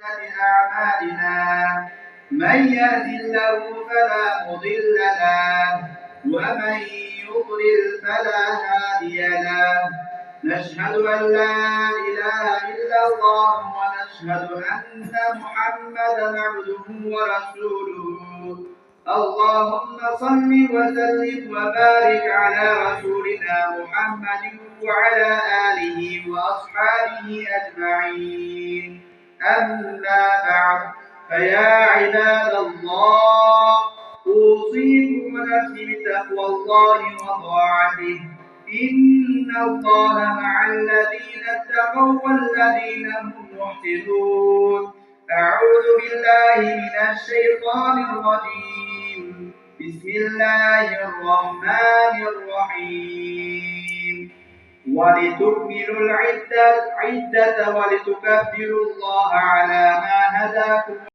أعمالنا من يهد الله فلا مضل له ومن يضلل فلا هادي له نشهد أن لا إله إلا الله ونشهد أن محمدا عبده ورسوله اللهم صل وسلم وبارك على رسولنا محمد وعلى آله وأصحابه أجمعين أما بعد فيا عباد الله أوصيكم ونفسي بتقوى الله وطاعته إن الله مع الذين اتقوا والذين هم محسنون أعوذ بالله من الشيطان الرجيم بسم الله الرحمن الرحيم ولتكملوا العدة ولتكبروا الله على ما هداكم